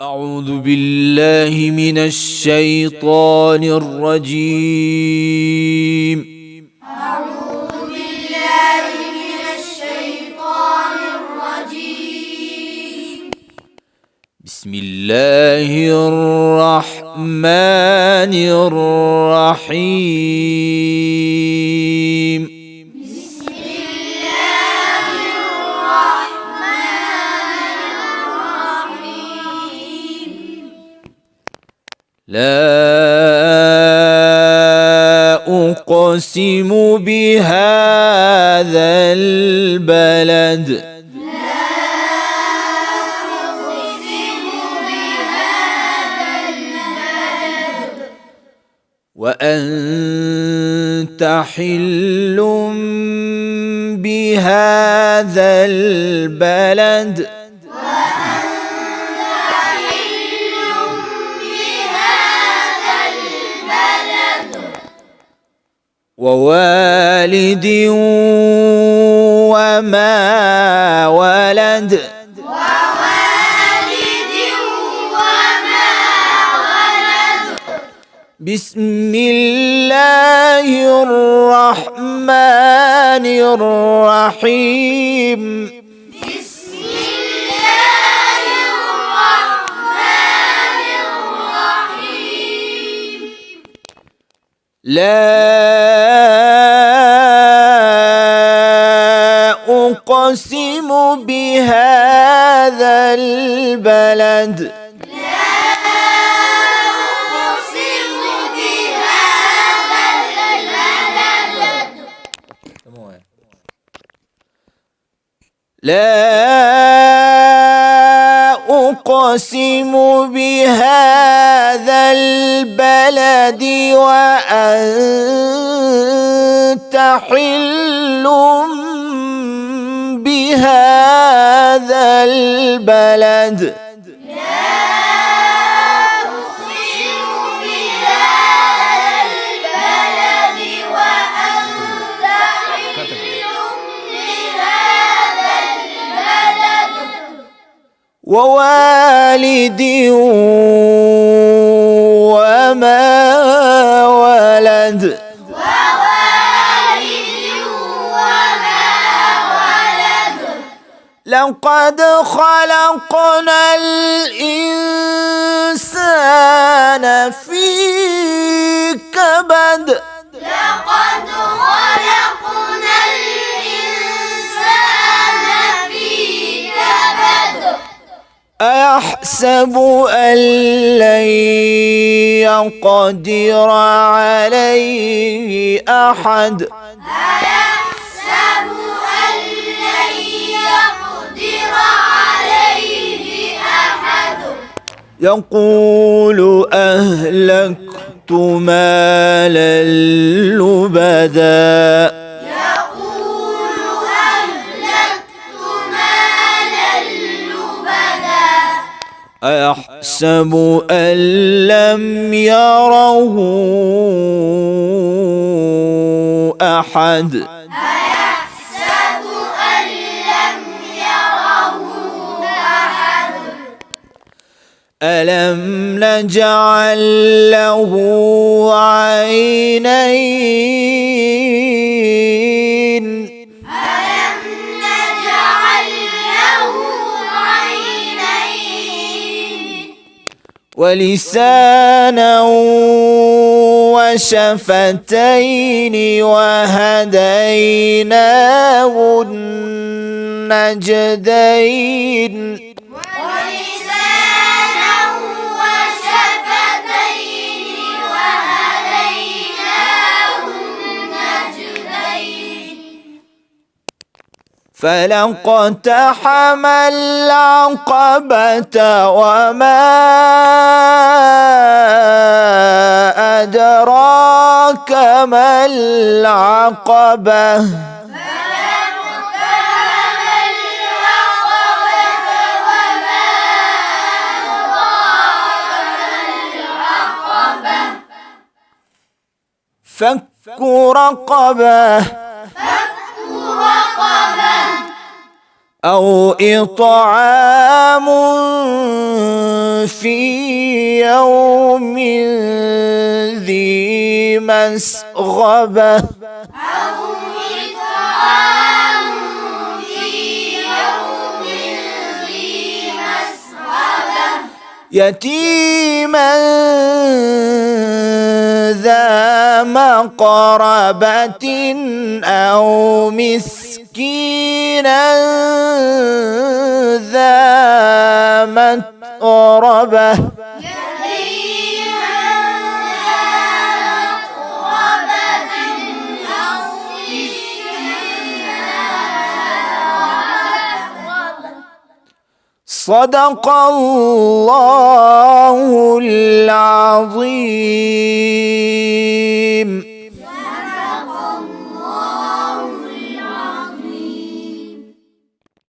أعوذ بالله من الشيطان الرجيم. أعوذ بالله من الشيطان الرجيم. بسم الله الرحمن الرحيم. بسم الله الرحمن الرحيم. لا أقسم بهذا البلد وأنت حل بهذا البلد ووالد وما ولد بسم الله الرحمن الرحيم. بسم الله الرحمن الرحيم. لا أقسم بهذا البلد لا أقسم بهذا البلد وأنت حل بهذا البلد ووالد وما ولد لقد خلقنا الإنسان في كبد لقد خلقنا الإنسان في كبد أيحسب أن لن يقدر عليه أحد أيحسب أن لن يقدر عليه أحد يقول أهلكت مالا لبدا يقول أهلكت مالا لبدا أيحسب أن لم يره أحد أيحسب أن لم يره أحد ألم نجعل له عينين ألم نجعل له عينين ولسانا وشفتين وهديناه النجدين ولسانا وشفتين وهديناه النجدين فلاقتحم العقبة وما أدراك ما العقبة فك رقبة أو إطعام في يوم ذي مسغبة أو إطعام في يوم ذي مسغبة يتيما ذا مقربة أو مسكينا ذا متربة يتيما ذا مقربة أو مسكينا ذا متربة صدق الله العظيم.